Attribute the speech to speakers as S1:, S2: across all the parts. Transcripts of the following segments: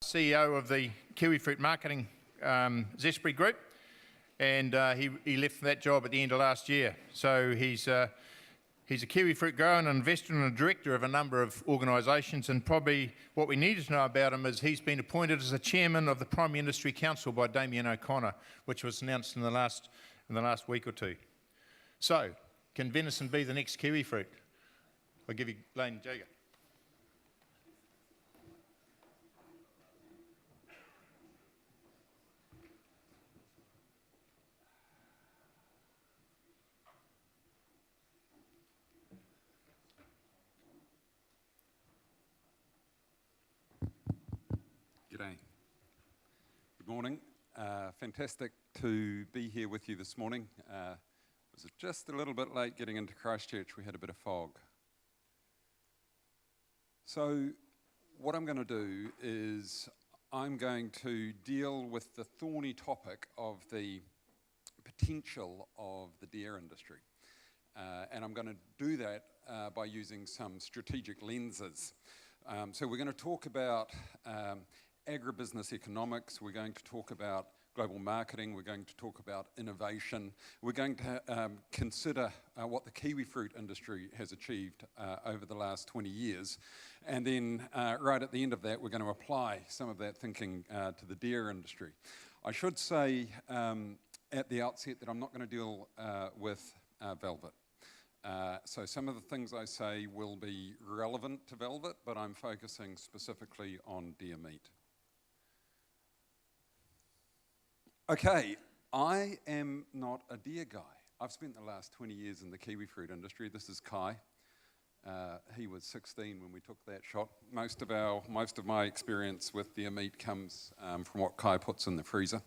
S1: CEO of the Kiwifruit marketing Zespri group, and he left that job at the end of last year. So he's a Kiwifruit grower and an investor and a director of a number of organisations, and probably what we needed to know about him is he's been appointed as the chairman of the Primary Industry Council by Damien O'Connor, which was announced in the last week or two. So, can Venison be the next Kiwifruit? I'll give you Lain Jager.
S2: G'day. Good morning. Fantastic to be here with you this morning. It was just a little bit late getting into Christchurch. We had a bit of fog. So what I'm going to do is I'm going to deal with the thorny topic of the potential of the dairy industry. And I'm going to do that by using some strategic lenses. So we're going to talk about agribusiness economics, we're going to talk about global marketing, we're going to talk about innovation, we're going to consider what the kiwifruit industry has achieved over the last 20 years, and then right at the end of that we're going to apply some of that thinking to the dairy industry. I should say at the outset that I'm not going to deal with velvet. So some of the things I say will be relevant to velvet, but I'm focusing specifically on deer meat. Okay, I am not a deer guy. I've spent the last 20 years in the kiwifruit industry. This is Kai. He was 16 when we took that shot. Most of my experience with deer meat comes from what Kai puts in the freezer.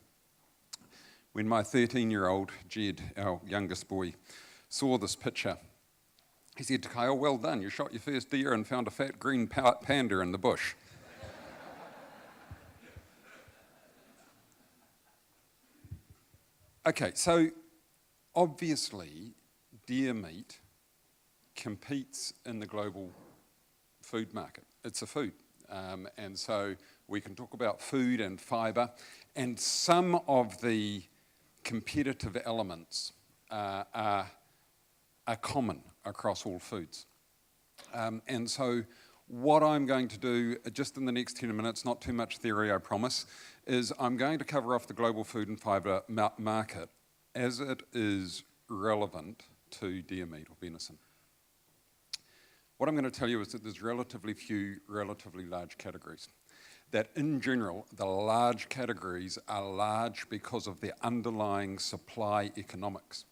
S2: When my 13-year-old Jed, our youngest boy, saw this picture, he said to Kai, "Oh, well done, you shot your first deer and found a fat green panda in the bush." Okay, so obviously deer meat competes in the global food market. It's a food, and so we can talk about food and fibre, and some of the competitive elements are common across all foods. And so what I'm going to do just in the next 10 minutes, not too much theory I promise, is I'm going to cover off the global food and fibre market as it is relevant to deer meat or venison. What I'm going to tell you is that there's relatively few relatively large categories. That in general, the large categories are large because of their underlying supply economics.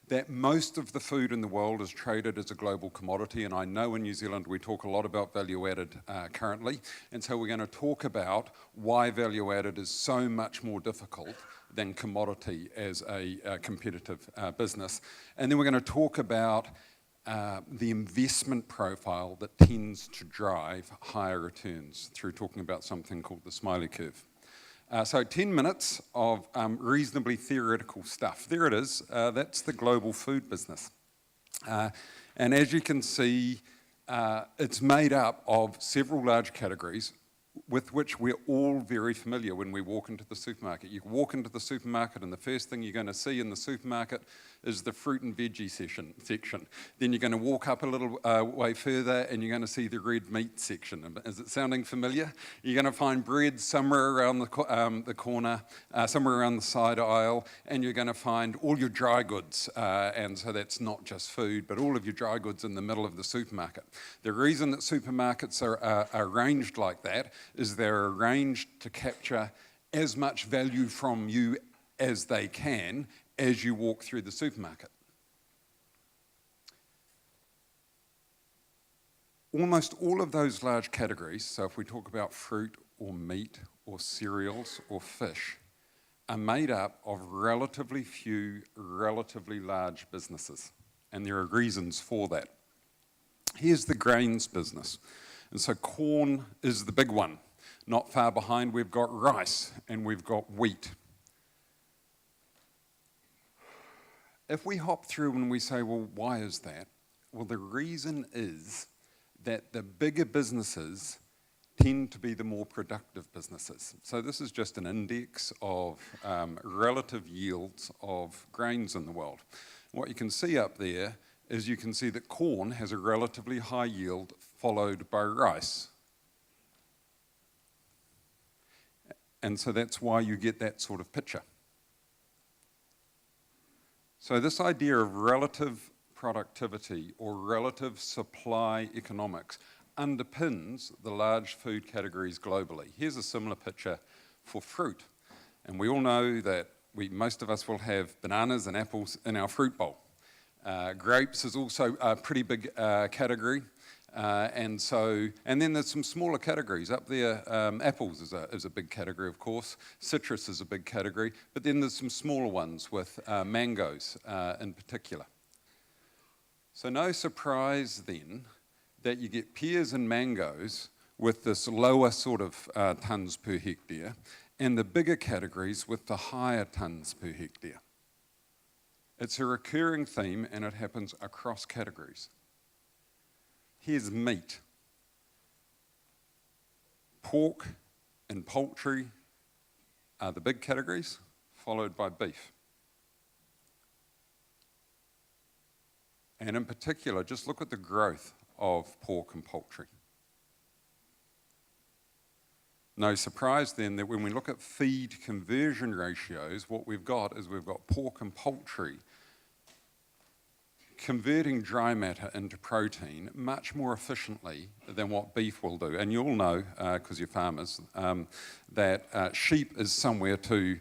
S2: That most of the food in the world is traded as a global commodity, and I know in New Zealand we talk a lot about value added currently, and so we're going to talk about why value added is so much more difficult than commodity as a competitive business. And then we're going to talk about the investment profile that tends to drive higher returns through talking about something called the Smiley curve. So 10 minutes of reasonably theoretical stuff. There it is. That's the global food business. And as you can see, it's made up of several large categories with which we're all very familiar when we walk into the supermarket. You walk into the supermarket and the first thing you're going to see in the supermarket is the fruit and veggie section. Then you're going to walk up a little way further and you're going to see the red meat section. Is it sounding familiar? You're going to find bread somewhere around the corner, somewhere around the side aisle, and you're going to find all your dry goods. And so that's not just food, but all of your dry goods in the middle of the supermarket. The reason that supermarkets are arranged like that is they're arranged to capture as much value from you as they can as you walk through the supermarket. Almost all of those large categories, so if we talk about fruit or meat or cereals or fish, are made up of relatively few, relatively large businesses. And there are reasons for that. Here's the grains business. And so corn is the big one. Not far behind, we've got rice and we've got wheat. If we hop through and we say, well, why is that? Well, the reason is that the bigger businesses tend to be the more productive businesses. So this is just an index of relative yields of grains in the world. What you can see up there is you can see that corn has a relatively high yield followed by rice. And so that's why you get that sort of picture. So this idea of relative productivity or relative supply economics underpins the large food categories globally. Here's a similar picture for fruit. And we all know that most of us will have bananas and apples in our fruit bowl. Grapes is also a pretty big category. And then there's some smaller categories up there. Apples is a big category, of course. Citrus is a big category. But then there's some smaller ones with mangoes in particular. So no surprise then that you get pears and mangoes with this lower sort of tonnes per hectare, and the bigger categories with the higher tonnes per hectare. It's a recurring theme, and it happens across categories. Here's meat. Pork and poultry are the big categories, followed by beef. And in particular, just look at the growth of pork and poultry. No surprise then that when we look at feed conversion ratios, what we've got is we've got pork and poultry converting dry matter into protein much more efficiently than what beef will do. And you'll know, because you're farmers, that sheep is somewhere to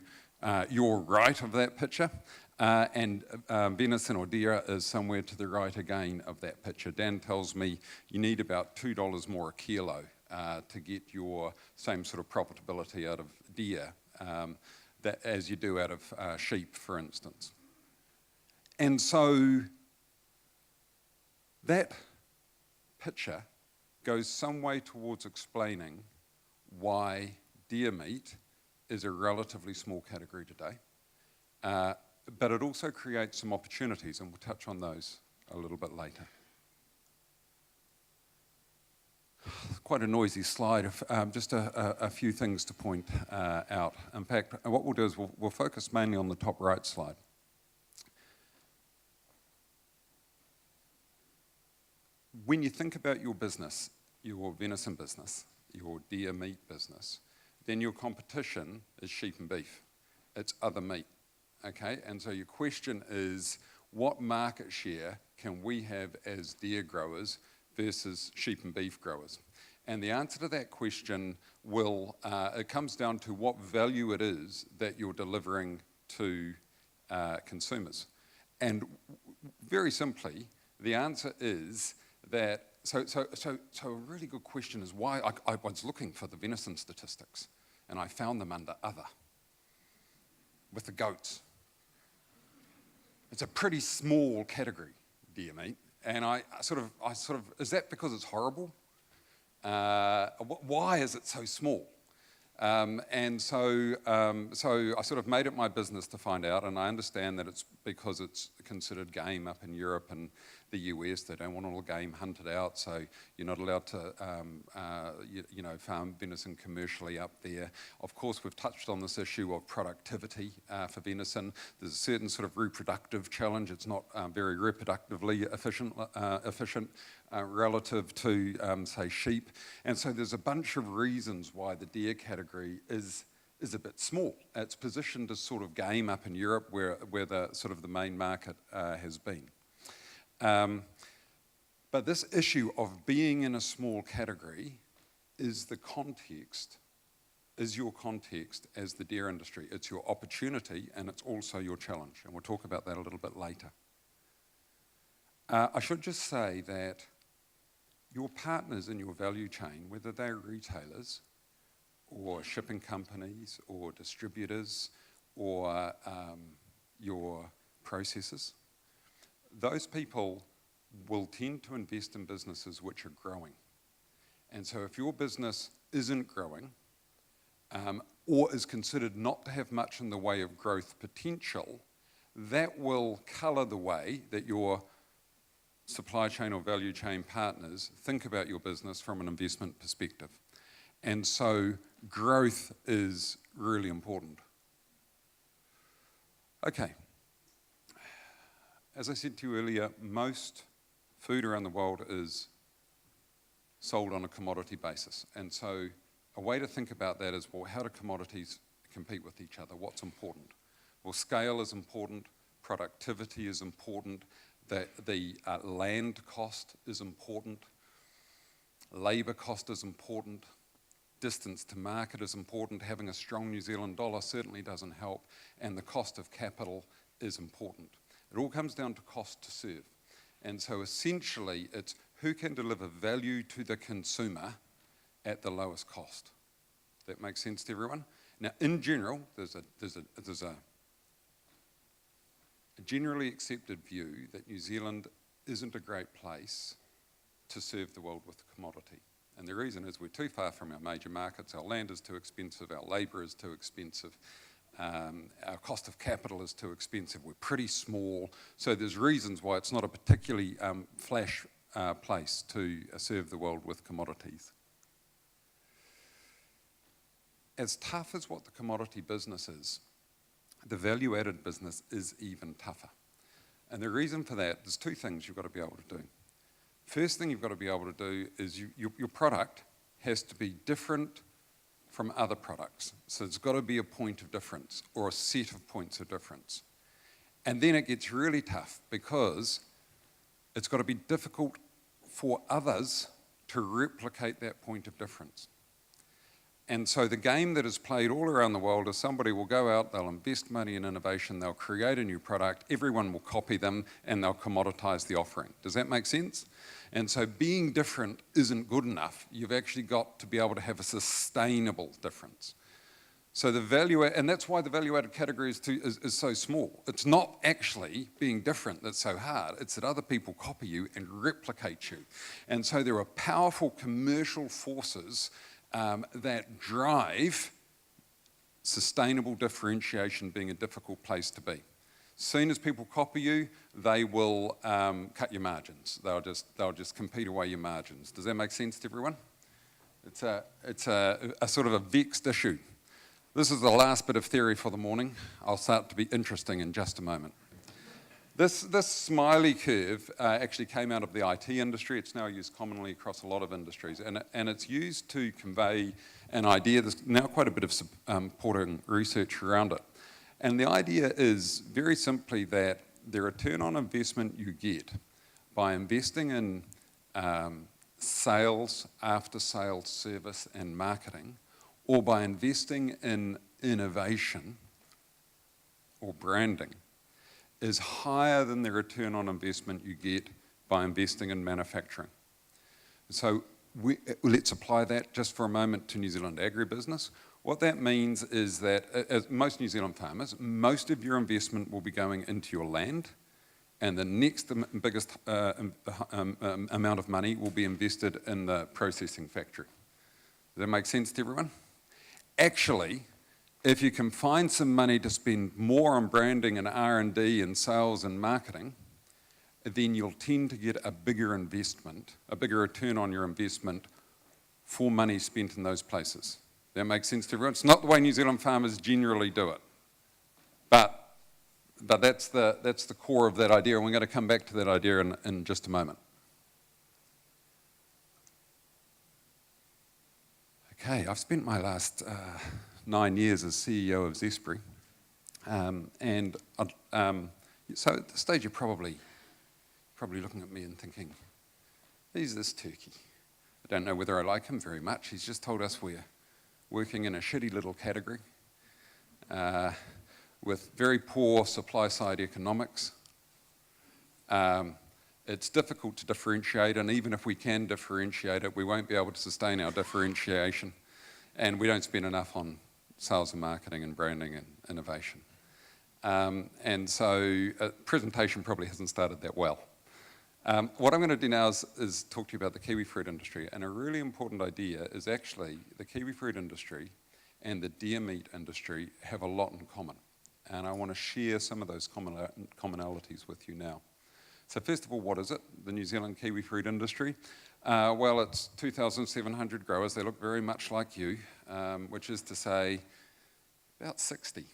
S2: your right of that picture, and venison or deer is somewhere to the right again of that picture. Dan tells me you need about $2 more a kilo to get your same sort of profitability out of deer as you do out of sheep, for instance. And so that picture goes some way towards explaining why deer meat is a relatively small category today. But it also creates some opportunities, and we'll touch on those a little bit later. Quite a noisy slide, just a few things to point out. In fact, what we'll do is we'll focus mainly on the top right slide. When you think about your business, your venison business, your deer meat business, then your competition is sheep and beef. It's other meat, okay? And so your question is, what market share can we have as deer growers versus sheep and beef growers? And the answer to that question it comes down to what value it is that you're delivering to consumers. And very simply, the answer is that, so a really good question is why I was looking for the venison statistics, and I found them under other, with the goats. It's a pretty small category, deer meat, and I sort of, is that because it's horrible? Why is it so small? And so I sort of made it my business to find out, and I understand that it's because it's considered game up in Europe and the US. They don't want all the game hunted out, so you're not allowed to farm venison commercially up there. Of course, we've touched on this issue of productivity for venison. There's a certain sort of reproductive challenge. It's not very reproductively efficient relative to, say, sheep. And so there's a bunch of reasons why the deer category is a bit small. It's positioned as sort of game up in Europe where the sort of the main market has been. But this issue of being in a small category is your context as the deer industry. It's your opportunity and it's also your challenge. And we'll talk about that a little bit later. I should just say that your partners in your value chain, whether they're retailers or shipping companies or distributors or your processors, those people will tend to invest in businesses which are growing. And so if your business isn't growing or is considered not to have much in the way of growth potential, that will colour the way that your supply chain or value chain partners think about your business from an investment perspective. And so growth is really important. Okay. As I said to you earlier, most food around the world is sold on a commodity basis. And so a way to think about that is, well, how do commodities compete with each other? What's important? Well, scale is important, productivity is important, the land cost is important, labour cost is important, distance to market is important, having a strong New Zealand dollar certainly doesn't help, and the cost of capital is important. It all comes down to cost to serve. And so essentially it's who can deliver value to the consumer at the lowest cost. That makes sense to everyone? Now, in general, there's a generally accepted view that New Zealand isn't a great place to serve the world with a commodity. And the reason is we're too far from our major markets, our land is too expensive, our labour is too expensive, our cost of capital is too expensive, we're pretty small, so there's reasons why it's not a particularly flash place to serve the world with commodities. As tough as what the commodity business is, the value-added business is even tougher. And the reason for that, there's two things you've got to be able to do. First thing you've got to be able to do is your product has to be different from other products. So there's got to be a point of difference or a set of points of difference. And then it gets really tough because it's got to be difficult for others to replicate that point of difference. And so the game that is played all around the world is somebody will go out, they'll invest money in innovation, they'll create a new product, everyone will copy them, and they'll commoditize the offering. Does that make sense? And so being different isn't good enough. You've actually got to be able to have a sustainable difference. So the value, and that's why the value-added category is so small. It's not actually being different that's so hard. It's that other people copy you and replicate you. And so there are powerful commercial forces that drive sustainable differentiation being a difficult place to be. Soon as people copy you, they will cut your margins. They'll just compete away your margins. Does that make sense to everyone? It's a sort of a vexed issue. This is the last bit of theory for the morning. I'll start to be interesting in just a moment. This smiley curve actually came out of the IT industry. It's now used commonly across a lot of industries, and it's used to convey an idea. There's now quite a bit of supporting research around it. And the idea is very simply that the return on investment you get by investing in sales, after-sales service and marketing, or by investing in innovation or branding, is higher than the return on investment you get by investing in manufacturing. So let's apply that just for a moment to New Zealand Agribusiness. What that means is that, as most New Zealand farmers, most of your investment will be going into your land, and the next biggest amount of money will be invested in the processing factory. Does that make sense to everyone? Actually, if you can find some money to spend more on branding and R&D and sales and marketing, then you'll tend to get a bigger investment, a bigger return on your investment for money spent in those places. That makes sense to everyone? It's not the way New Zealand farmers generally do it. But that's the core of that idea, and we're going to come back to that idea in just a moment. Okay, I've spent my last 9 years as CEO of Zespri, so at this stage you're probably looking at me and thinking, who's this turkey? I don't know whether I like him very much. He's just told us we're working in a shitty little category with very poor supply-side economics. It's difficult to differentiate, and even if we can differentiate it, we won't be able to sustain our differentiation, and we don't spend enough on sales and marketing and branding and innovation. And so presentation probably hasn't started that well. What I'm going to do now is talk to you about the kiwifruit industry, and a really important idea is actually the kiwifruit industry and the deer meat industry have a lot in common, and I want to share some of those commonalities with you now. So first of all, what is it, the New Zealand kiwifruit industry? Well, it's 2,700 growers. They look very much like you, which is to say about 60.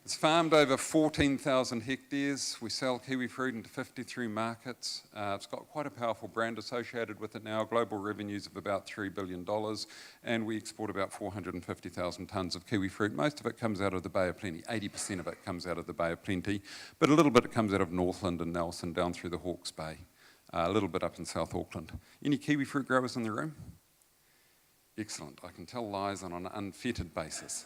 S2: It's farmed over 14,000 hectares. We sell kiwifruit into 53 markets. It's got quite a powerful brand associated with it now, global revenues of about $3 billion, and we export about 450,000 tonnes of kiwifruit. Most of it comes out of the Bay of Plenty. 80% of it comes out of the Bay of Plenty, but a little bit comes out of Northland and Nelson down through the Hawke's Bay, a little bit up in South Auckland. Any kiwifruit growers in the room? Excellent. I can tell lies on an unfettered basis.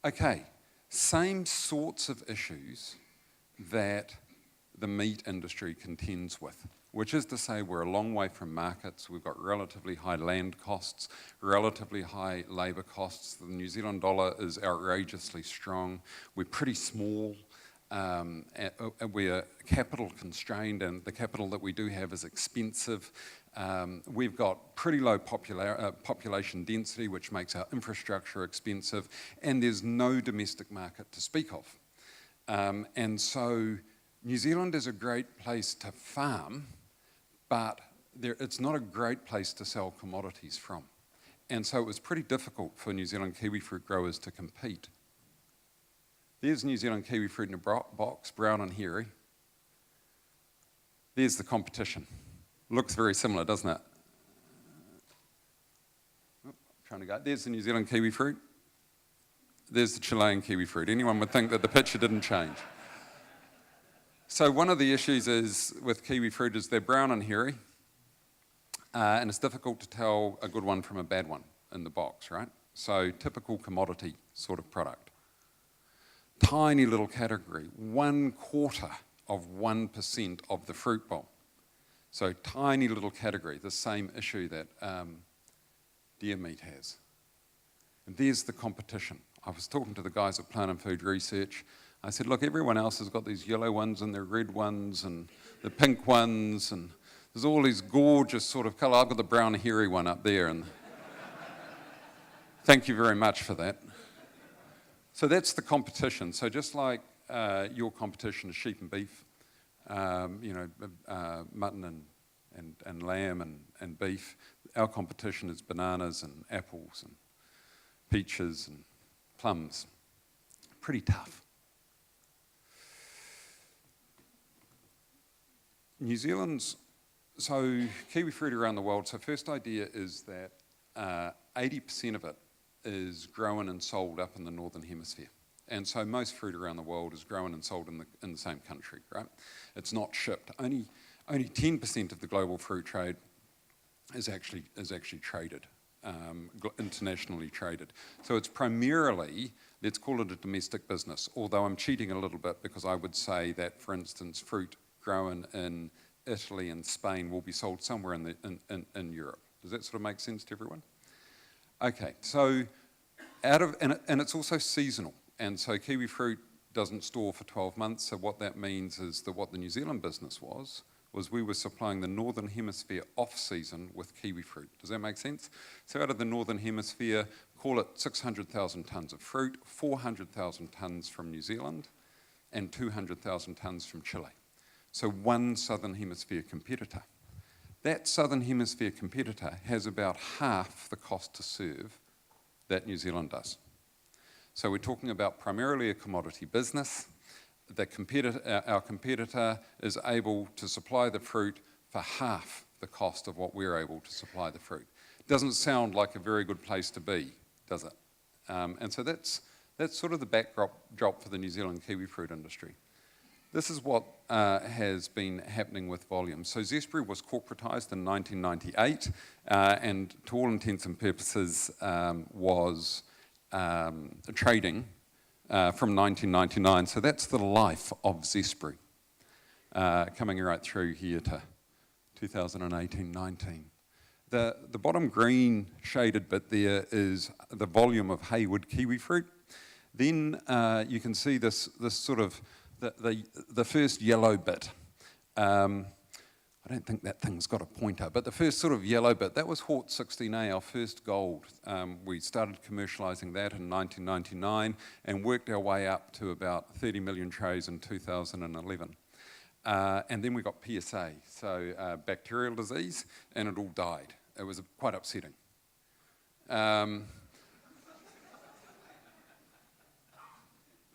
S2: Okay, same sorts of issues that the meat industry contends with, which is to say we're a long way from markets, we've got relatively high land costs, relatively high labour costs, the New Zealand dollar is outrageously strong, we're pretty small, we're capital constrained and the capital that we do have is expensive. We've got pretty low population density, which makes our infrastructure expensive, and there's no domestic market to speak of. And so New Zealand is a great place to farm, but it's not a great place to sell commodities from. And so it was pretty difficult for New Zealand kiwifruit growers to compete. There's New Zealand kiwifruit in a box, brown and hairy. There's the competition. Looks very similar, doesn't it? Trying to go. There's the New Zealand kiwifruit. There's the Chilean kiwifruit. Anyone would think that the picture didn't change. So one of the issues is with kiwifruit is they're brown and hairy, and it's difficult to tell a good one from a bad one in the box, right? So typical commodity sort of product. Tiny little category, 1/4 of 1% of the fruit bowl. So tiny little category, the same issue that deer meat has. And there's the competition. I was talking to the guys at Plant and Food Research. I said, look, everyone else has got these yellow ones and the red ones and the pink ones and there's all these gorgeous sort of colour. I've got the brown hairy one up there. And thank you very much for that. So that's the competition. So just like your competition is sheep and beef, mutton and lamb and beef. Our competition is bananas and apples and peaches and plums. Pretty tough. New Zealand's, so kiwifruit around the world, so first idea is that 80% of it is grown and sold up in the Northern Hemisphere. And so most fruit around the world is grown and sold in the same country, right? It's not shipped. Only 10% of the global fruit trade is actually traded, internationally traded. So it's primarily, let's call it a domestic business, although I'm cheating a little bit because I would say that, for instance, fruit grown in Italy and Spain will be sold somewhere in Europe. Does that sort of make sense to everyone? Okay, so and it's also seasonal. And so kiwifruit doesn't store for 12 months, so what that means is that what the New Zealand business was we were supplying the Northern Hemisphere off-season with kiwifruit. Does that make sense? So out of the Northern Hemisphere, call it 600,000 tonnes of fruit, 400,000 tonnes from New Zealand, and 200,000 tonnes from Chile. So one Southern Hemisphere competitor. That Southern Hemisphere competitor has about half the cost to serve that New Zealand does. So we're talking about primarily a commodity business. Our competitor is able to supply the fruit for half the cost of what we're able to supply the fruit. Doesn't sound like a very good place to be, does it? And so that's sort of the backdrop for the New Zealand kiwifruit industry. This is what has been happening with volume. So Zespri was corporatised in 1998 and to all intents and purposes was trading from 1999. So that's the life of Zespri, coming right through here to 2018-19. The bottom green shaded bit there is the volume of Hayward kiwifruit. Then you can see this sort of the first yellow bit. I don't think that thing's got a pointer, but the first sort of yellow bit, that was Hort 16A, our first gold. We started commercialising that in 1999 and worked our way up to about 30 million trays in 2011. And then we got PSA, so bacterial disease, and it all died. It was quite upsetting.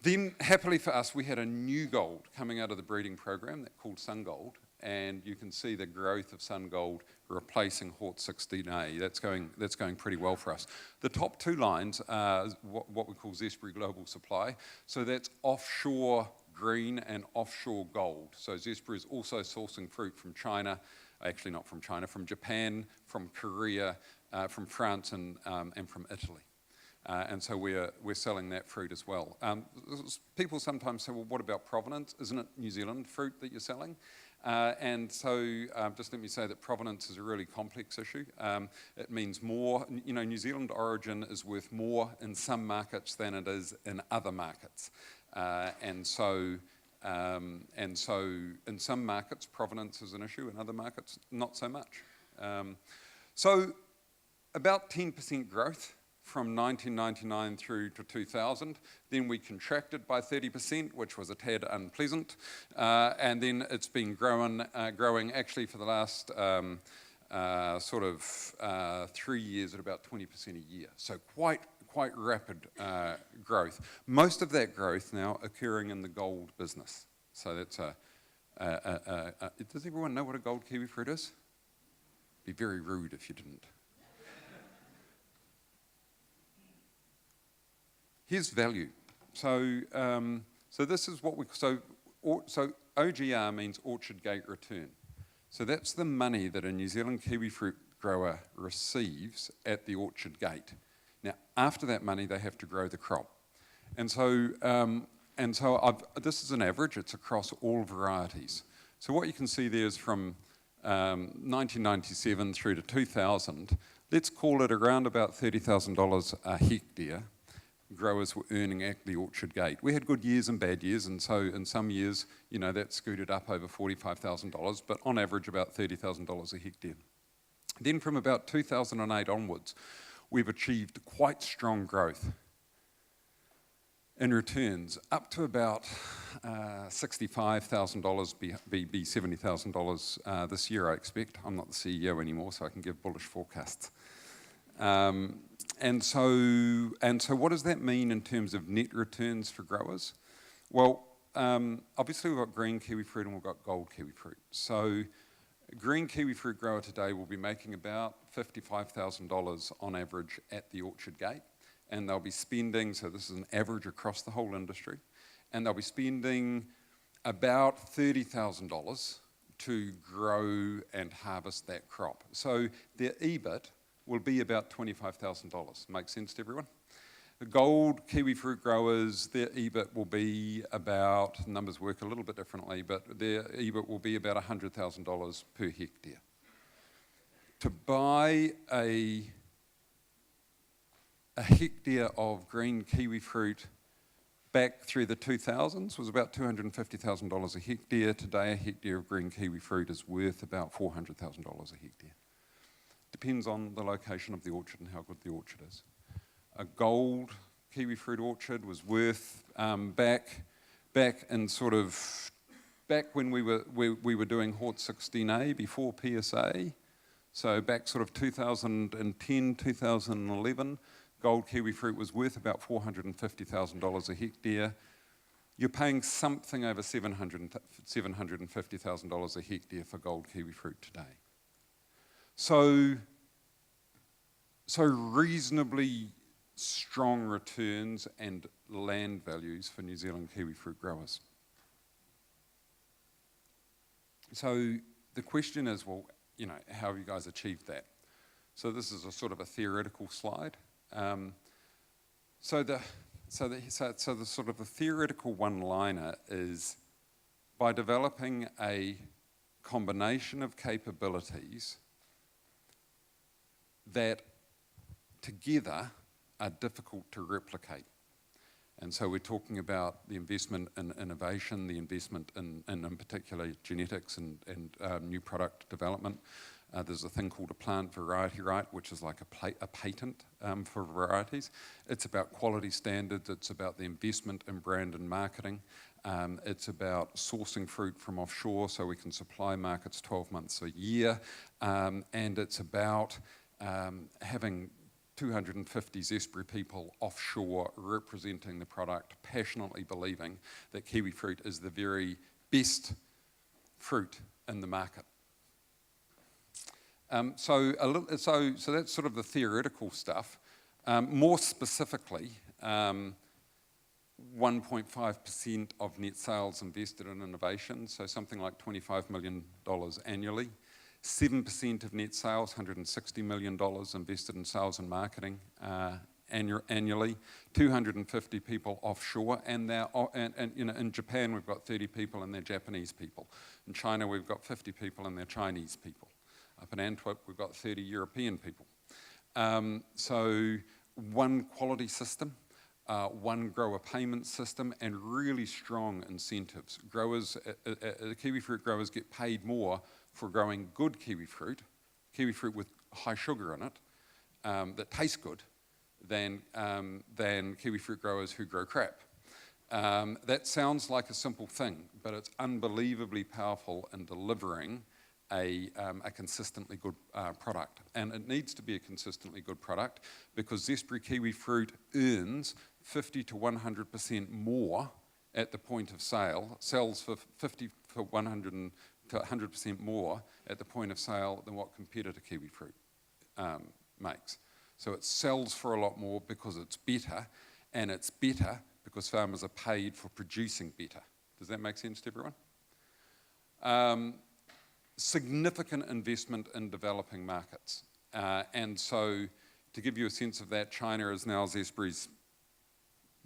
S2: Then, happily for us, we had a new gold coming out of the breeding program that called Sun Gold, and you can see the growth of Sun Gold replacing Hort 16A. That's going pretty well for us. The top two lines are what we call Zespri Global Supply. So that's offshore green and offshore gold. So Zespri is also sourcing fruit from China, actually not from China, from Japan, from Korea, from France, and from Italy. And so we're selling that fruit as well. People sometimes say, well, what about provenance? Isn't it New Zealand fruit that you're selling? And so just let me say that provenance is a really complex issue. It means more, New Zealand origin is worth more in some markets than it is in other markets. And so in some markets, provenance is an issue, in other markets, not so much. So about 10% growth from 1999 through to 2000. Then we contracted by 30%, which was a tad unpleasant. And then it's been growing actually for the last 3 years at about 20% a year. So quite rapid growth. Most of that growth now occurring in the gold business. So that's does everyone know what a gold kiwifruit is? Be very rude if you didn't. Here's value. So this is what so OGR means orchard gate return. So that's the money that a New Zealand kiwifruit grower receives at the orchard gate. Now, after that money, they have to grow the crop. And so this is an average. It's across all varieties. So what you can see there is from 1997 through to 2000. Let's call it around about $30,000 a hectare. Growers were earning at the orchard gate. We had good years and bad years, and so in some years, that scooted up over $45,000, but on average about $30,000 a hectare. Then from about 2008 onwards, we've achieved quite strong growth in returns, up to about $65,000, be $70,000 this year, I expect. I'm not the CEO anymore, so I can give bullish forecasts. And so what does that mean in terms of net returns for growers? Well, obviously we've got green kiwifruit and we've got gold kiwifruit. So a green kiwifruit grower today will be making about $55,000 on average at the orchard gate. And they'll be spending, so this is an average across the whole industry, and they'll be spending about $30,000 to grow and harvest that crop. So their EBIT will be about $25,000. Makes sense to everyone? The gold kiwifruit growers, their EBIT will be about, numbers work a little bit differently, but their EBIT will be about $100,000 per hectare. To buy a hectare of green kiwifruit back through the 2000s was about $250,000 a hectare. Today, a hectare of green kiwifruit is worth about $400,000 a hectare. Depends on the location of the orchard and how good the orchard is. A gold kiwifruit orchard was worth back when we were doing Hort 16A before PSA. So back sort of 2010, 2011, gold kiwifruit was worth about $450,000 a hectare. You're paying something over $750,000 a hectare for gold kiwifruit today. So reasonably strong returns and land values for New Zealand kiwifruit growers. So the question is, well, how have you guys achieved that? So this is a sort of a theoretical slide. So the sort of the theoretical one-liner is by developing a combination of capabilities that together are difficult to replicate. And so we're talking about the investment in innovation, the investment in particular genetics and new product development. There's a thing called a plant variety right, which is like a patent for varieties. It's about quality standards, it's about the investment in brand and marketing. It's about sourcing fruit from offshore so we can supply markets 12 months a year. And it's about having 250 Zespri people offshore representing the product, passionately believing that kiwifruit is the very best fruit in the market. So that's sort of the theoretical stuff. More specifically, 1.5% of net sales invested in innovation, so something like $25 million annually. 7% of net sales, $160 million invested in sales and marketing annually. 250 people offshore, and you know, in Japan we've got 30 people and they're Japanese people. In China we've got 50 people and they're Chinese people. Up in Antwerp we've got 30 European people. So one quality system, one grower payment system, and really strong incentives. Growers, kiwifruit growers get paid more for growing good kiwifruit with high sugar in it, that tastes good, than kiwifruit growers who grow crap. That sounds like a simple thing, but it's unbelievably powerful in delivering a consistently good product. And it needs to be a consistently good product because Zespri kiwifruit earns 50 to 100% more at the point of sale, sells for 100 to 100% more at the point of sale than what competitor kiwifruit makes. So it sells for a lot more because it's better, and it's better because farmers are paid for producing better. Does that make sense to everyone? Significant investment in developing markets. And so to give you a sense of that, China is now Zespri's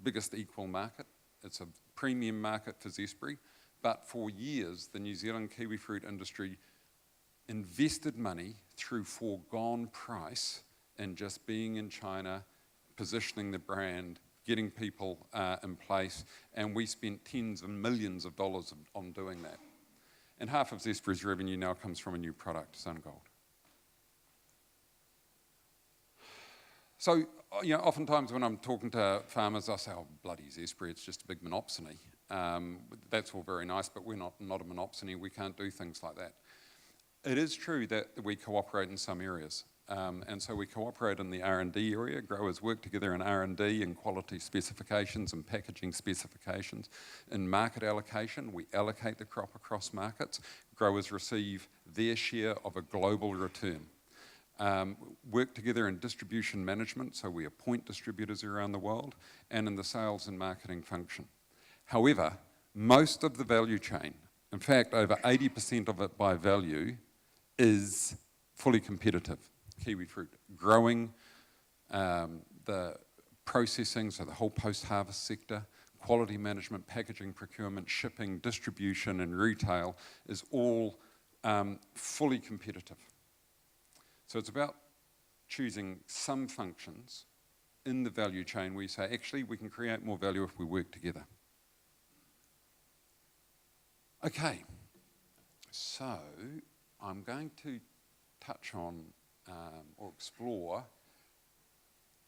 S2: biggest equal market. It's a premium market for Zespri. But for years, the New Zealand kiwifruit industry invested money through foregone price in just being in China, positioning the brand, getting people in place, and we spent tens of millions of dollars on doing that. And half of Zespri's revenue now comes from a new product, SunGold. So, you know, oftentimes when I'm talking to farmers, I say, oh, bloody Zespri, it's just a big monopsony. That's all very nice, but we're not a monopsony. We can't do things like that. It is true that we cooperate in some areas. And so we cooperate in the R&D area. Growers work together in R&D and quality specifications and packaging specifications. In market allocation, we allocate the crop across markets. Growers receive their share of a global return. Work together in distribution management, so we appoint distributors around the world, and in the sales and marketing function. However, most of the value chain, in fact over 80% of it by value, is fully competitive. Kiwifruit growing, the processing, so the whole post-harvest sector, quality management, packaging, procurement, shipping, distribution and retail is all fully competitive. So it's about choosing some functions in the value chain where you say, actually, we can create more value if we work together. Okay, so I'm going to touch on or explore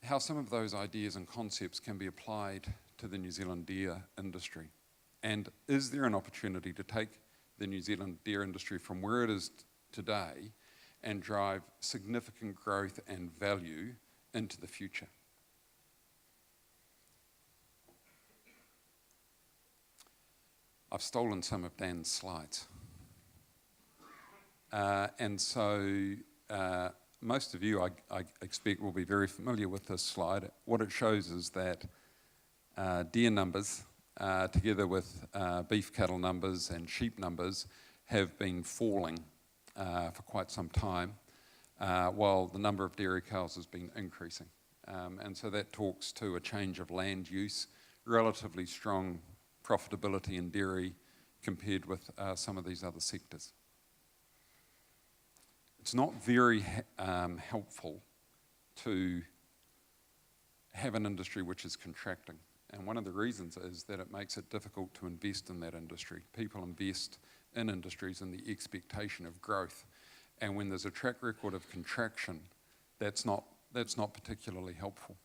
S2: how some of those ideas and concepts can be applied to the New Zealand deer industry. And is there an opportunity to take the New Zealand deer industry from where it is today and drive significant growth and value into the future? I've stolen some of Dan's slides. And so most of you, I expect, will be very familiar with this slide. What it shows is that deer numbers, together with beef cattle numbers and sheep numbers, have been falling for quite some time, while the number of dairy cows has been increasing. And so that talks to a change of land use, relatively strong profitability in dairy compared with some of these other sectors. It's not very helpful to have an industry which is contracting. And one of the reasons is that it makes it difficult to invest in that industry. People invest in industries in the expectation of growth. And when there's a track record of contraction, that's not particularly helpful.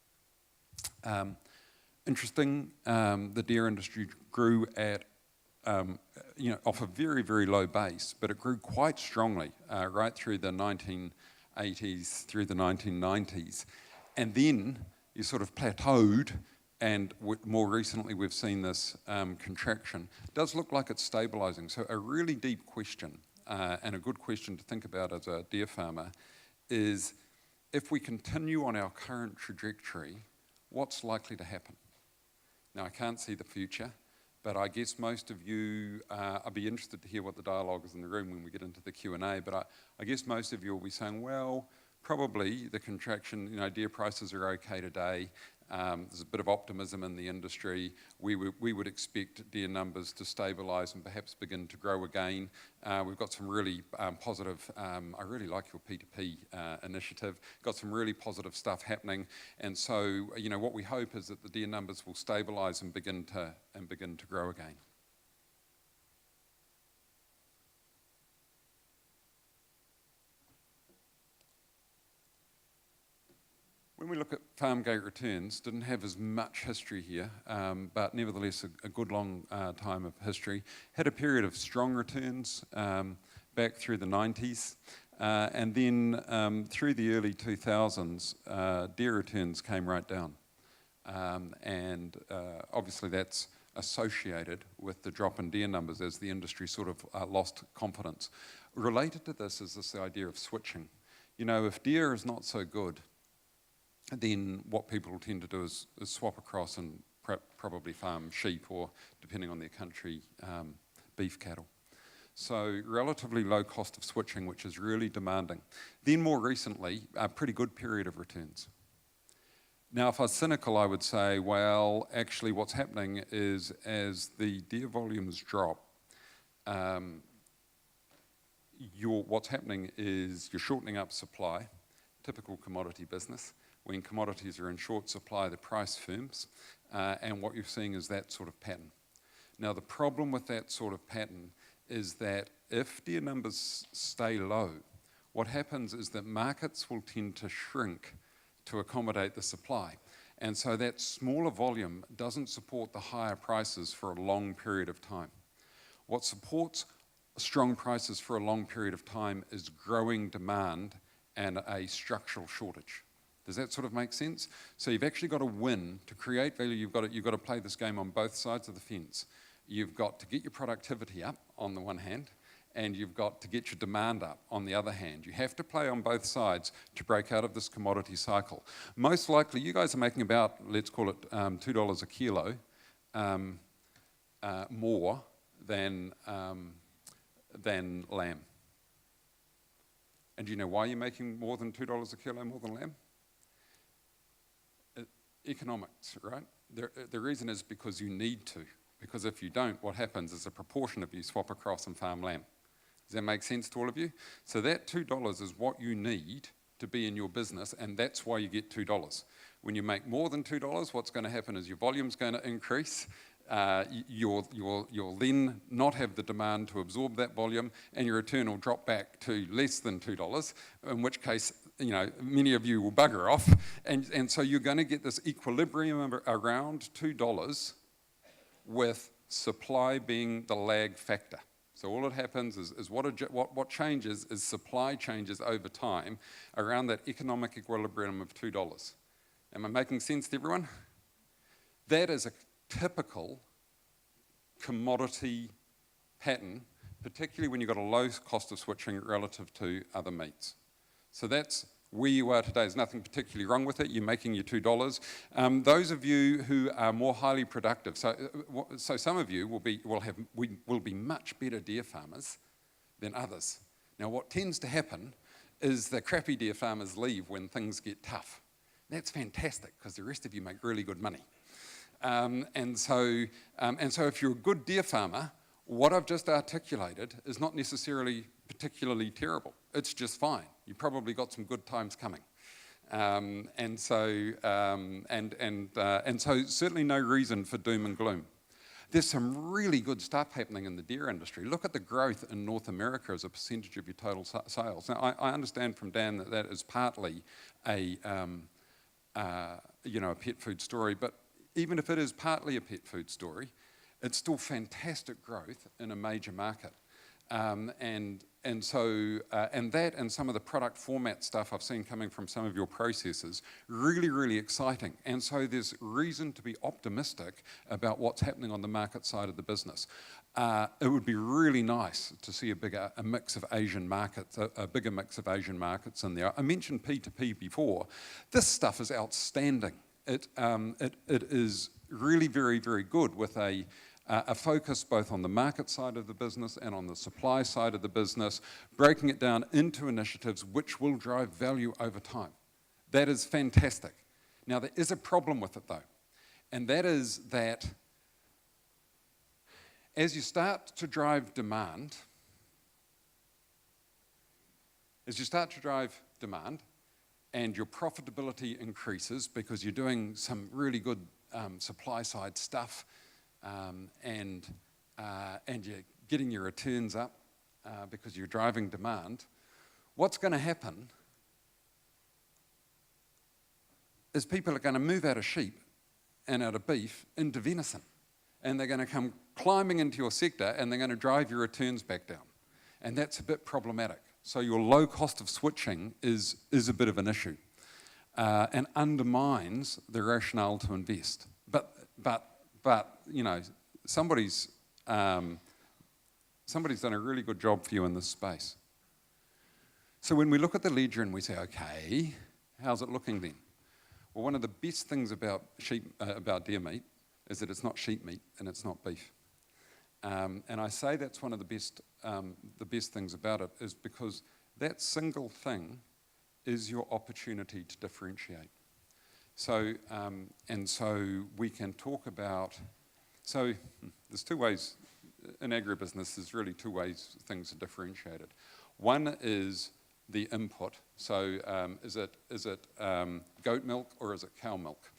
S2: Interesting, the deer industry grew at, off a very, very low base, but it grew quite strongly right through the 1980s, through the 1990s. And then you sort of plateaued, and more recently we've seen this contraction. It does look like it's stabilising. So a really deep question, and a good question to think about as a deer farmer, is if we continue on our current trajectory, what's likely to happen? Now, I can't see the future, but I guess most of you, I'd be interested to hear what the dialogue is in the room when we get into the Q&A, but I guess most of you will be saying, well, probably the contraction, deer prices are okay today. There's a bit of optimism in the industry. We would expect deer numbers to stabilise and perhaps begin to grow again. We've got some really positive, I really like your P2P initiative, got some really positive stuff happening. And so, what we hope is that the deer numbers will stabilise and begin to grow again. When we look at farm gate returns, didn't have as much history here, but nevertheless a good long time of history. Had a period of strong returns back through the 90s, and then through the early 2000s, deer returns came right down. And obviously that's associated with the drop in deer numbers as the industry sort of lost confidence. Related to this is this idea of switching. If deer is not so good, then what people tend to do is swap across and probably farm sheep or, depending on their country, beef cattle. So relatively low cost of switching, which is really demanding. Then more recently, a pretty good period of returns. Now, if I was cynical, I would say, well, actually what's happening is as the deer volumes drop, what's happening is you're shortening up supply, typical commodity business. When commodities are in short supply, the price firms, and what you're seeing is that sort of pattern. Now, the problem with that sort of pattern is that if deer numbers stay low, what happens is that markets will tend to shrink to accommodate the supply. And so that smaller volume doesn't support the higher prices for a long period of time. What supports strong prices for a long period of time is growing demand and a structural shortage. Does that sort of make sense? So you've actually got to win. To create value, you've got to play this game on both sides of the fence. You've got to get your productivity up on the one hand, and you've got to get your demand up on the other hand. You have to play on both sides to break out of this commodity cycle. Most likely, you guys are making about, let's call it $2 a kilo more than lamb. And do you know why you're making more than $2 a kilo more than lamb? Economics, right? The reason is because you need to. Because if you don't, what happens is a proportion of you swap across and farm lamb. Does that make sense to all of you? So that $2 is what you need to be in your business, and that's why you get $2. When you make more than $2, what's going to happen is your volume's going to increase. You'll then not have the demand to absorb that volume, and your return will drop back to less than $2, in which case, many of you will bugger off, and so you're going to get this equilibrium around $2 with supply being the lag factor. So all that happens is what changes is supply changes over time around that economic equilibrium of $2. Am I making sense to everyone? That is a typical commodity pattern, particularly when you've got a low cost of switching relative to other meats. So that's where you are today. There's nothing particularly wrong with it. You're making your $2. Those of you who are more highly productive, so some of you will be much better deer farmers than others. Now, what tends to happen is the crappy deer farmers leave when things get tough. That's fantastic because the rest of you make really good money. And so if you're a good deer farmer, what I've just articulated is not necessarily particularly terrible. It's just fine. You've probably got some good times coming. And so certainly no reason for doom and gloom. There's some really good stuff happening in the dairy industry. Look at the growth in North America as a percentage of your total sales. Now, I understand from Dan that that is partly a pet food story, but even if it is partly a pet food story, it's still fantastic growth in a major market. And that and some of the product format stuff I've seen coming from some of your processors, really, really exciting. And so there's reason to be optimistic about what's happening on the market side of the business. It would be really nice to see a bigger mix of Asian markets in there. I mentioned P2P before. This stuff is outstanding. It is really very, very good with a focus both on the market side of the business and on the supply side of the business, breaking it down into initiatives which will drive value over time. That is fantastic. Now, there is a problem with it though, and that is that as you start to drive demand, and your profitability increases because you're doing some really good supply side stuff, and you're getting your returns up because you're driving demand, what's going to happen is people are going to move out of sheep and out of beef into venison, and they're going to come climbing into your sector and they're going to drive your returns back down, and that's a bit problematic. So your low cost of switching is a bit of an issue and undermines the rationale to invest. But you know, somebody's done a really good job for you in this space. So when we look at the ledger and we say, okay, how's it looking then? Well, one of the best things about deer meat is that it's not sheep meat and it's not beef. And I say that's one of the best things about it is because that single thing is your opportunity to differentiate. So, and so we can talk about, so there's two ways, in agribusiness there's really two ways things are differentiated. One is the input, so is it goat milk or is it cow milk?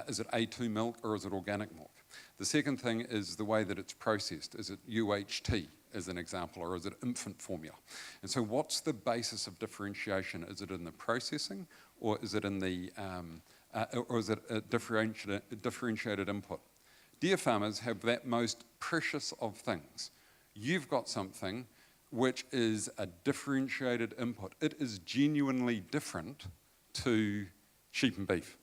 S2: Is it A2 milk or is it organic milk? The second thing is the way that it's processed. Is it UHT, as an example, or is it infant formula? And so what's the basis of differentiation? Is it in the processing, or is it in the, or is it a differentiated input? Deer farmers have that most precious of things. You've got something which is a differentiated input. It is genuinely different to sheep and beef.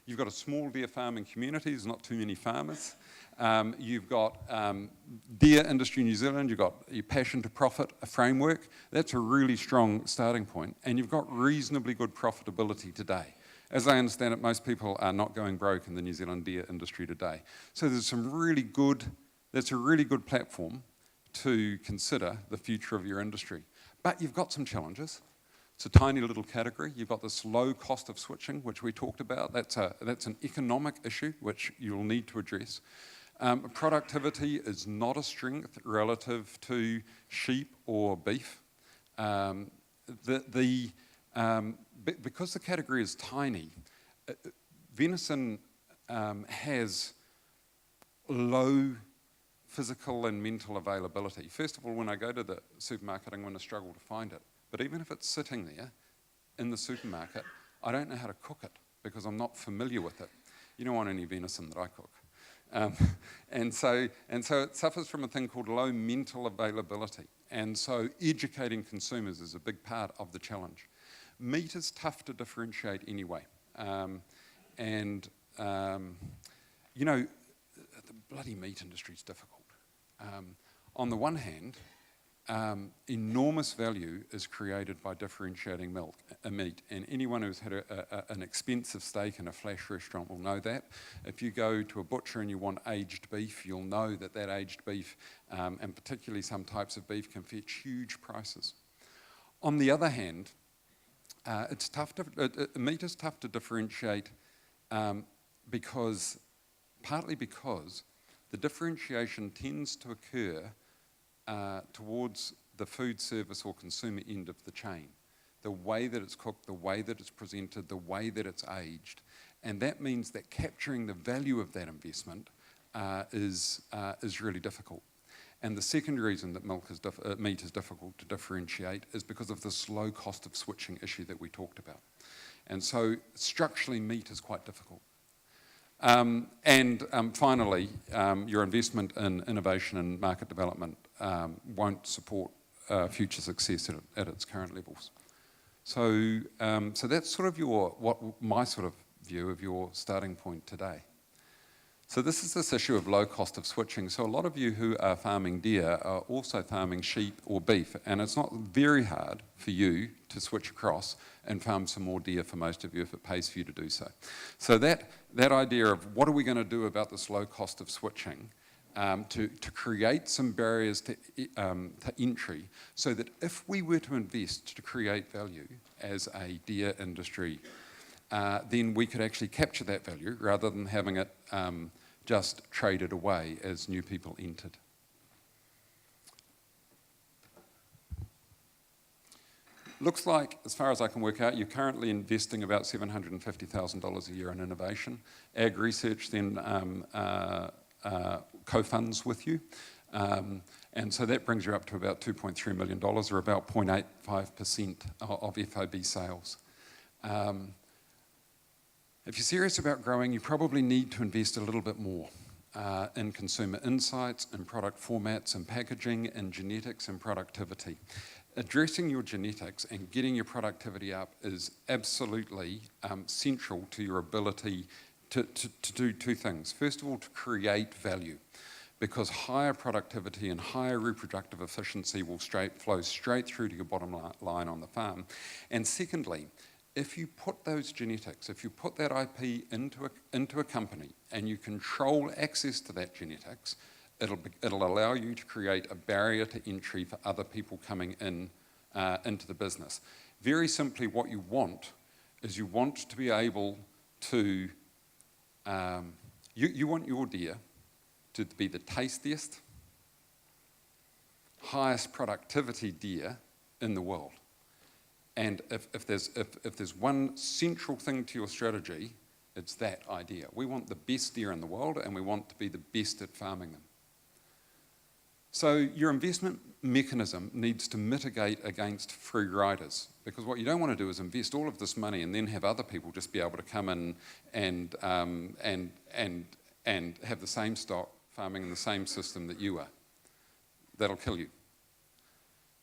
S2: You've got a small deer farming community, there's not too many farmers. You've got deer industry in New Zealand, you've got your passion to profit, a framework. That's a really strong starting point. And you've got reasonably good profitability today. As I understand it, most people are not going broke in the New Zealand deer industry today. So that's a really good platform to consider the future of your industry. But you've got some challenges. It's a tiny little category. You've got this low cost of switching, which we talked about. That's an economic issue, which you'll need to address. Productivity is not a strength relative to sheep or beef. Because the category is tiny, venison has low physical and mental availability. First of all, when I go to the supermarket, I'm going to struggle to find it. But even if it's sitting there in the supermarket, I don't know how to cook it because I'm not familiar with it. You don't want any venison that I cook. And so it suffers from a thing called low mental availability. And so educating consumers is a big part of the challenge. Meat is tough to differentiate anyway. You know, the bloody meat industry is difficult. On the one hand, enormous value is created by differentiating meat, and anyone who's had an expensive steak in a flash restaurant will know that. If you go to a butcher and you want aged beef, you'll know that aged beef, and particularly some types of beef, can fetch huge prices. On the other hand, meat is tough to differentiate partly because the differentiation tends to occur towards the food service or consumer end of the chain. the way that it's cooked, the way that it's presented, the way that it's aged. And that means that capturing the value of that investment is really difficult. And the second reason that meat is difficult to differentiate is because of this low cost of switching issue that we talked about. And so structurally, meat is quite difficult. Finally, your investment in innovation and market development won't support future success at its current levels. So that's sort of my sort of view of your starting point today. So this is this issue of low cost of switching. So a lot of you who are farming deer are also farming sheep or beef, and it's not very hard for you to switch across and farm some more deer for most of you if it pays for you to do so. So that idea of what are we going to do about this low cost of switching to create some barriers to entry, so that if we were to invest to create value as a deer industry, then we could actually capture that value rather than having it just traded away as new people entered. Looks like, as far as I can work out, you're currently investing about $750,000 a year in innovation. Ag Research then co-funds with you. And so that brings you up to about $2.3 million, or about 0.85% of FOB sales. If you're serious about growing, you probably need to invest a little bit more in consumer insights, in product formats and packaging, in genetics and productivity. Addressing your genetics and getting your productivity up is absolutely central to your ability to do two things. First of all, to create value, because higher productivity and higher reproductive efficiency will flow straight through to your bottom line on the farm. And secondly, if you put those genetics, if you put that IP into a company and you control access to that genetics, it'll allow you to create a barrier to entry for other people coming in into the business. Very simply, what you want is you want to be able to, you want your deer to be the tastiest, highest productivity deer in the world. And if there's one central thing to your strategy, it's that idea. We want the best deer in the world, and we want to be the best at farming them. So your investment mechanism needs to mitigate against free riders, because what you don't want to do is invest all of this money and then have other people just be able to come in and have the same stock farming in the same system that you are. That'll kill you.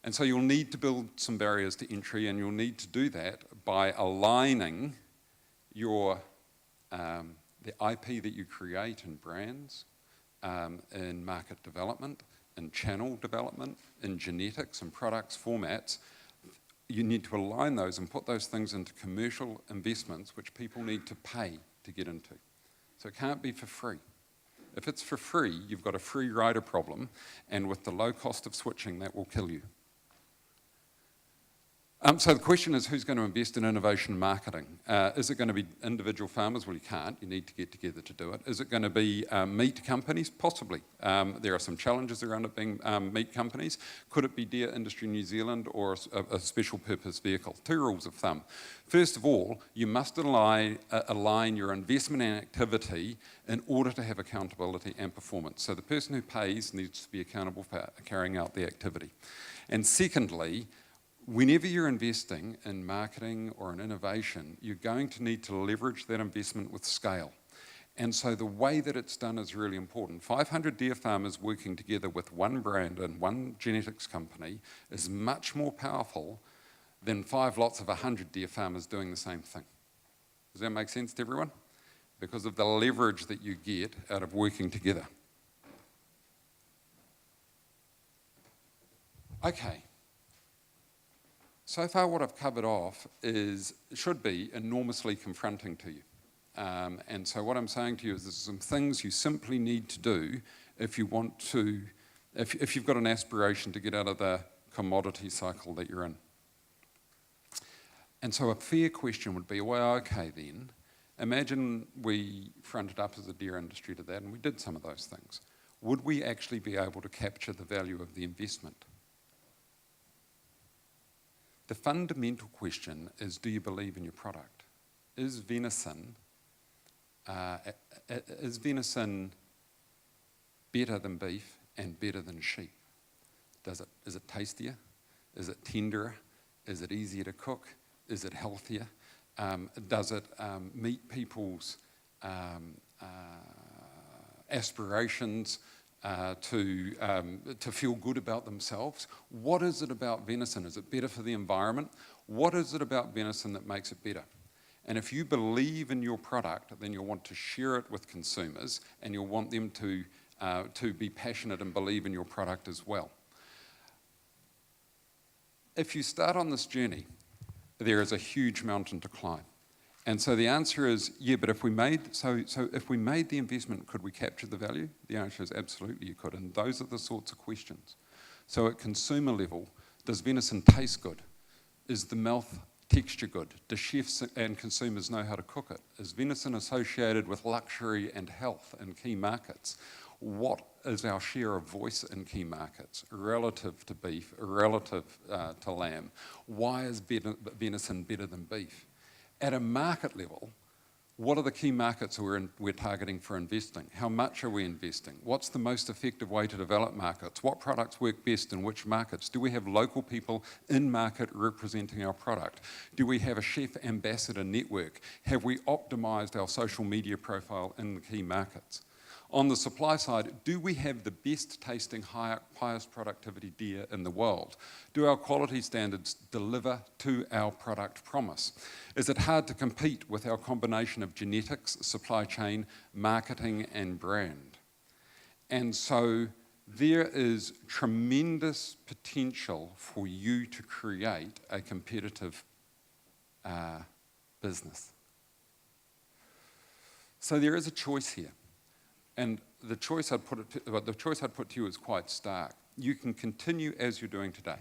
S2: And so you'll need to build some barriers to entry, and you'll need to do that by aligning your the IP that you create in brands, in market development, in channel development, in genetics and products formats. You need to align those and put those things into commercial investments which people need to pay to get into. So it can't be for free. If it's for free, you've got a free rider problem, and with the low cost of switching, that will kill you. So the question is, who's going to invest in innovation and marketing? Is it going to be individual farmers? Well, you can't. You need to get together to do it. Is it going to be meat companies? Possibly. There are some challenges around it being meat companies. Could it be Deer Industry New Zealand or a special purpose vehicle? Two rules of thumb. First of all, you must align your investment and activity in order to have accountability and performance. So the person who pays needs to be accountable for carrying out the activity. And secondly, whenever you're investing in marketing or in innovation, you're going to need to leverage that investment with scale. And so the way that it's done is really important. 500 deer farmers working together with one brand and one genetics company is much more powerful than 5 lots of 100 deer farmers doing the same thing. Does that make sense to everyone? Because of the leverage that you get out of working together. Okay. So far what I've covered off should be enormously confronting to you. And so what I'm saying to you is there's some things you simply need to do if you want to, if you've got an aspiration to get out of the commodity cycle that you're in. And so a fair question would be, well, okay then, imagine we fronted up as a deer industry to that and we did some of those things. Would we actually be able to capture the value of the investment? The fundamental question is, do you believe in your product? Is venison better than beef and better than sheep? Is it tastier? Is it tenderer? Is it easier to cook? Is it healthier? Does it meet people's aspirations to feel good about themselves? What is it about venison? Is it better for the environment? What is it about venison that makes it better? And if you believe in your product, then you'll want to share it with consumers, and you'll want them to be passionate and believe in your product as well. If you start on this journey, there is a huge mountain to climb. And so the answer is, yeah, but if we made the investment, could we capture the value? The answer is absolutely you could, and those are the sorts of questions. So at consumer level, does venison taste good? Is the mouth texture good? Do chefs and consumers know how to cook it? Is venison associated with luxury and health in key markets? What is our share of voice in key markets relative to beef, relative to lamb? Why is venison better than beef? At a market level, what are the key markets we're targeting for investing? How much are we investing? What's the most effective way to develop markets? What products work best in which markets? Do we have local people in market representing our product? Do we have a chef ambassador network? Have we optimized our social media profile in the key markets? On the supply side, do we have the best tasting, highest productivity deer in the world? Do our quality standards deliver to our product promise? Is it hard to compete with our combination of genetics, supply chain, marketing, and brand? And so there is tremendous potential for you to create a competitive business. So there is a choice here. And the choice I'd put to you is quite stark. You can continue as you're doing today.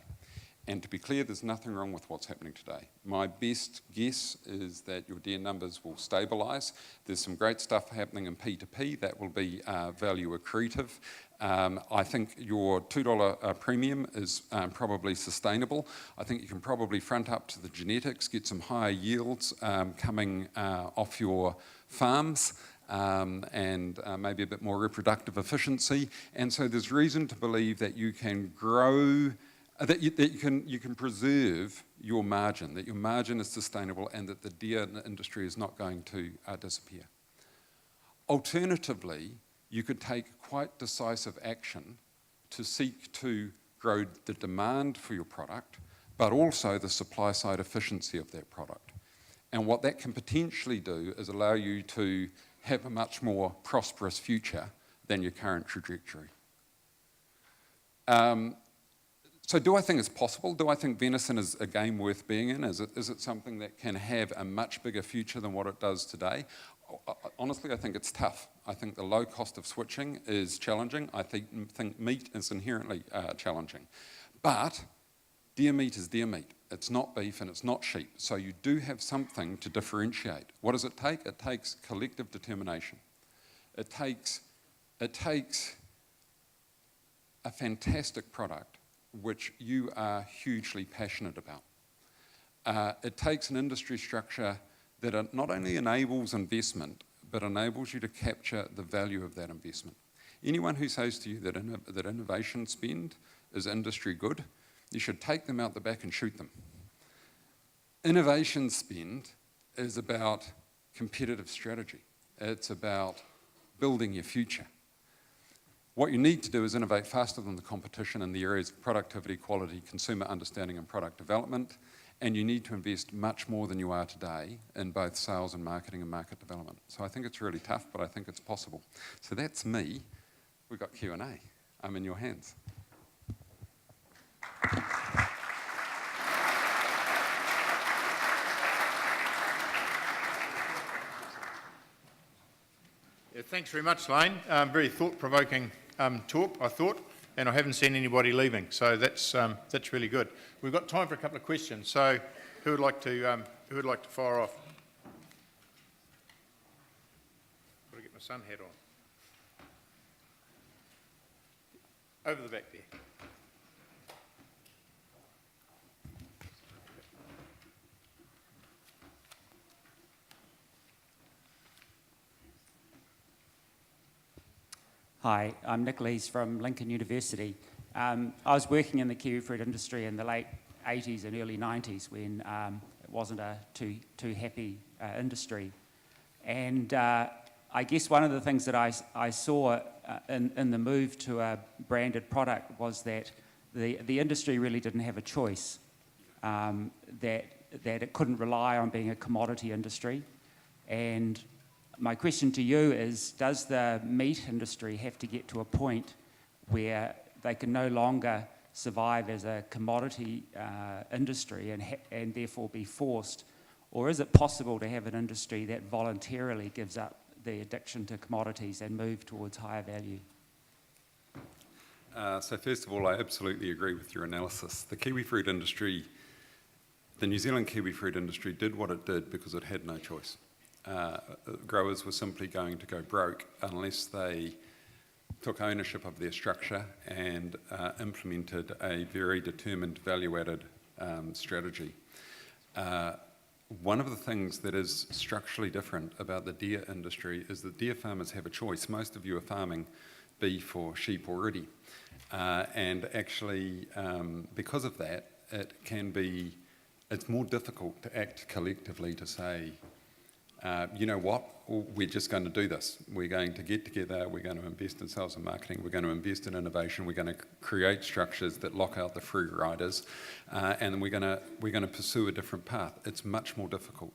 S2: And to be clear, there's nothing wrong with what's happening today. My best guess is that your deer numbers will stabilise. There's some great stuff happening in P2P that will be value accretive. I think your $2 premium is probably sustainable. I think you can probably front up to the genetics, get some higher yields coming off your farms. And maybe a bit more reproductive efficiency. And so there's reason to believe that you can grow, that you can preserve your margin, that your margin is sustainable, and that the deer industry is not going to disappear. Alternatively, you could take quite decisive action to seek to grow the demand for your product, but also the supply side efficiency of that product. And what that can potentially do is allow you to have a much more prosperous future than your current trajectory. So do I think it's possible? Do I think venison is a game worth being in? Is it something that can have a much bigger future than what it does today? Honestly, I think it's tough. I think the low cost of switching is challenging. I think meat is inherently challenging. But deer meat is deer meat. It's not beef and it's not sheep. So you do have something to differentiate. What does it take? It takes collective determination. It takes a fantastic product which you are hugely passionate about. It takes an industry structure that not only enables investment, but enables you to capture the value of that investment. Anyone who says to you that innovation spend is industry good, you should take them out the back and shoot them. Innovation spend is about competitive strategy. It's about building your future. What you need to do is innovate faster than the competition in the areas of productivity, quality, consumer understanding, and product development. And you need to invest much more than you are today in both sales and marketing and market development. So I think it's really tough, but I think it's possible. So that's me. We've got Q&A. I'm in your hands.
S1: Yeah, thanks very much, Lain. Very thought-provoking talk, I thought, and I haven't seen anybody leaving, so that's really good. We've got time for a couple of questions. So, who would like to fire off? Got to get my sun hat on. Over the back there.
S3: Hi, I'm Nick Lees from Lincoln University. I was working in the kiwifruit industry in the late 80s and early 90s when it wasn't a too happy industry. And I guess one of the things that I saw in the move to a branded product was that the industry really didn't have a choice, that it couldn't rely on being a commodity industry. And my question to you is, does the meat industry have to get to a point where they can no longer survive as a commodity industry and therefore be forced? Or is it possible to have an industry that voluntarily gives up the addiction to commodities and move towards higher value?
S2: So first of all, I absolutely agree with your analysis. The kiwifruit industry, the New Zealand kiwifruit industry did what it did because it had no choice. Growers were simply going to go broke unless they took ownership of their structure and implemented a very determined value-added strategy. One of the things that is structurally different about the deer industry is that deer farmers have a choice. Most of you are farming beef or sheep already. And actually, because of that, it's more difficult to act collectively to say, you know what, we're just going to do this. We're going to get together, we're going to invest in sales and marketing, we're going to invest in innovation, we're going to create structures that lock out the free riders, and we're going to pursue a different path. It's much more difficult.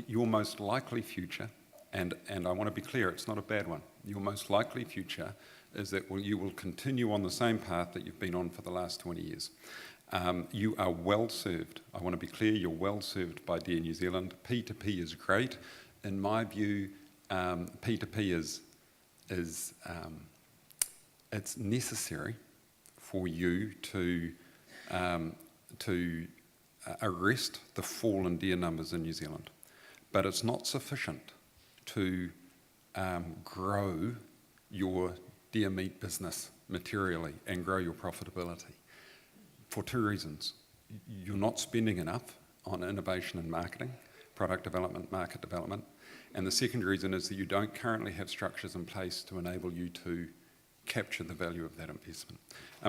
S2: Your most likely future, and I want to be clear, it's not a bad one, your most likely future is that you will continue on the same path that you've been on for the last 20 years. You are well served. I want to be clear, you're well served by Deer New Zealand. P2P is great. In my view, P2P is it's necessary for you to arrest the fall in deer numbers in New Zealand, but it's not sufficient to grow your deer meat business materially and grow your profitability. For two reasons. You're not spending enough on innovation and marketing, product development, market development. And the second reason is that you don't currently have structures in place to enable you to capture the value of that investment.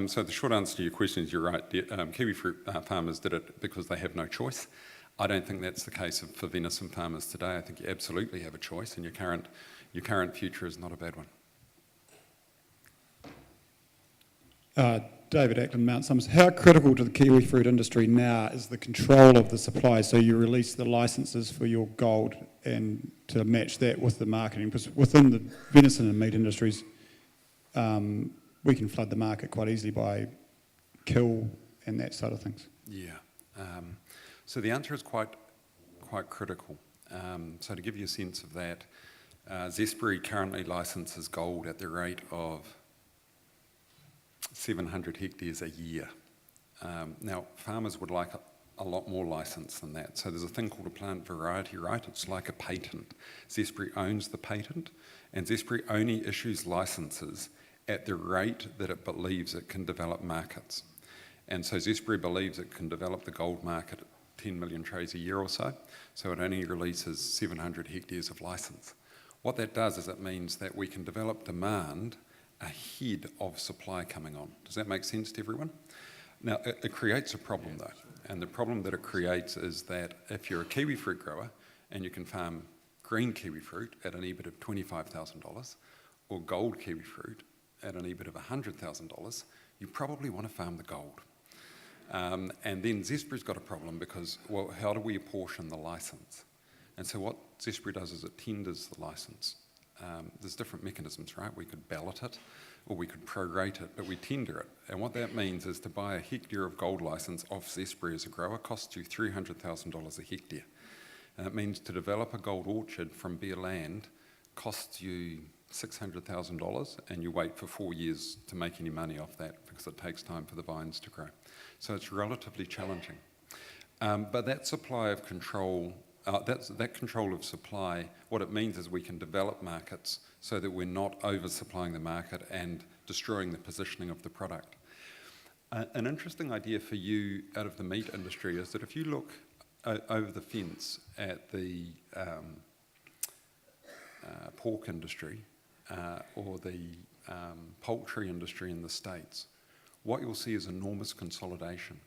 S2: So the short answer to your question is you're right. Kiwifruit farmers did it because they have no choice. I don't think that's the case for venison farmers today. I think you absolutely have a choice, and your current future is not a bad one.
S4: David Ackland, Mount Summers. How critical to the kiwifruit industry now is the control of the supply? So you release the licenses for your gold and to match that with the marketing. Because within the venison and meat industries, we can flood the market quite easily by kill and that sort of things.
S2: Yeah. So the answer is quite critical. So to give you a sense of that, Zespri currently licenses gold at the rate of 700 hectares a year. Now, farmers would like a lot more license than that. So there's a thing called a plant variety right. It's like a patent. Zespri owns the patent, and Zespri only issues licenses at the rate that it believes it can develop markets. And so Zespri believes it can develop the gold market at 10 million trays a year or so it only releases 700 hectares of license. What that does is it means that we can develop demand ahead of supply coming on. Does that make sense to everyone? Now, it creates a problem though, and the problem that it creates is that if you're a kiwifruit grower and you can farm green kiwifruit at an EBIT of $25,000 or gold kiwifruit at an EBIT of $100,000, you probably want to farm the gold. And then Zespri's got a problem because, well, how do we apportion the license? And so what Zespri does is it tenders the license. There's different mechanisms, right? We could ballot it or we could prorate it, but we tender it. And what that means is to buy a hectare of gold license off Zespri as a grower costs you $300,000 a hectare. And it means to develop a gold orchard from bare land costs you $600,000, and you wait for 4 years to make any money off that because it takes time for the vines to grow. So it's relatively challenging. But that supply of control, that control of supply, what it means is we can develop markets so that we're not oversupplying the market and destroying the positioning of the product. An interesting idea for you out of the meat industry is that if you look over the fence at the pork industry, poultry industry in the States, what you'll see is enormous consolidation.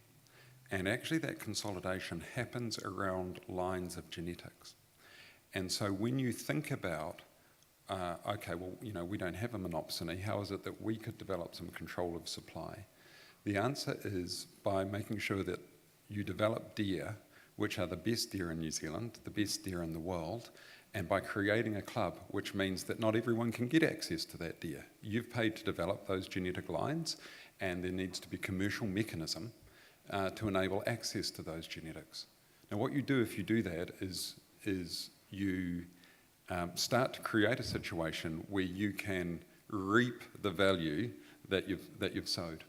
S2: And actually that consolidation happens around lines of genetics. And so when you think about, okay, well, we don't have a monopsony, how is it that we could develop some control of supply? The answer is by making sure that you develop deer, which are the best deer in New Zealand, the best deer in the world, and by creating a club, which means that not everyone can get access to that deer. You've paid to develop those genetic lines, and there needs to be a commercial mechanism to enable access to those genetics. Now, what you do if you do that is you start to create a situation where you can reap the value that you've sowed.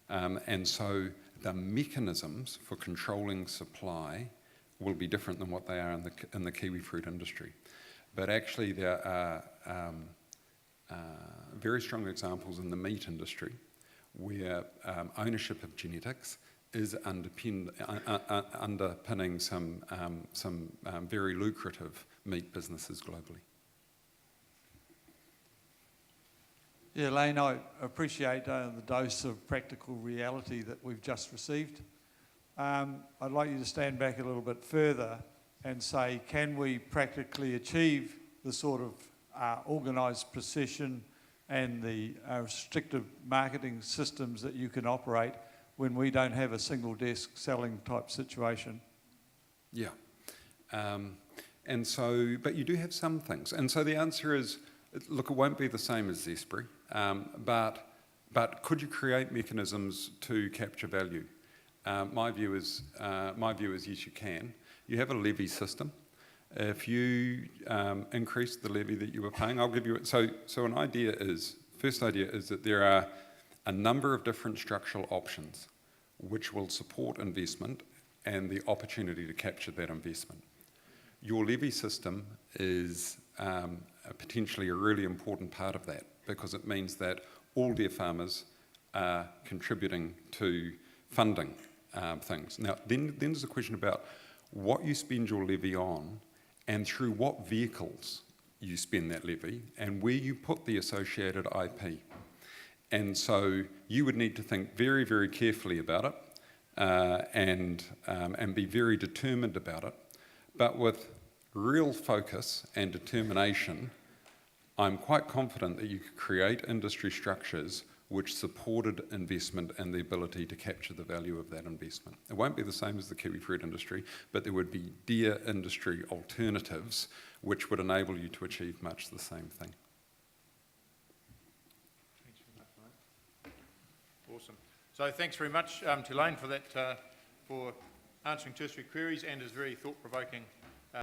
S2: And so the mechanisms for controlling supply will be different than what they are in the kiwifruit industry. But actually there are very strong examples in the meat industry where ownership of genetics is underpinning some very lucrative meat businesses globally.
S5: Yeah, Lain, I appreciate the dose of practical reality that we've just received. I'd like you to stand back a little bit further and say, can we practically achieve the sort of organised precision and the restrictive marketing systems that you can operate when we don't have a single desk selling type situation?
S2: Yeah. And so, but you do have some things. And so the answer is, look, it won't be the same as Zespri, but could you create mechanisms to capture value? My view is yes, you can. You have a levy system. If you increase the levy that you were paying, I'll give you it. So first idea is that there are a number of different structural options which will support investment and the opportunity to capture that investment. Your levy system is potentially a really important part of that because it means that all dairy farmers are contributing to funding things. Now, then there's a question about what you spend your levy on and through what vehicles you spend that levy and where you put the associated IP. And so you would need to think very, very carefully about it and be very determined about it. But with real focus and determination, I'm quite confident that you could create industry structures which supported investment and the ability to capture the value of that investment. It won't be the same as the kiwifruit industry, but there would be deer industry alternatives which would enable you to achieve much the same thing.
S1: Thanks very much, Lain. Awesome. So thanks very much to Lain for that, for answering tertiary queries and his very thought-provoking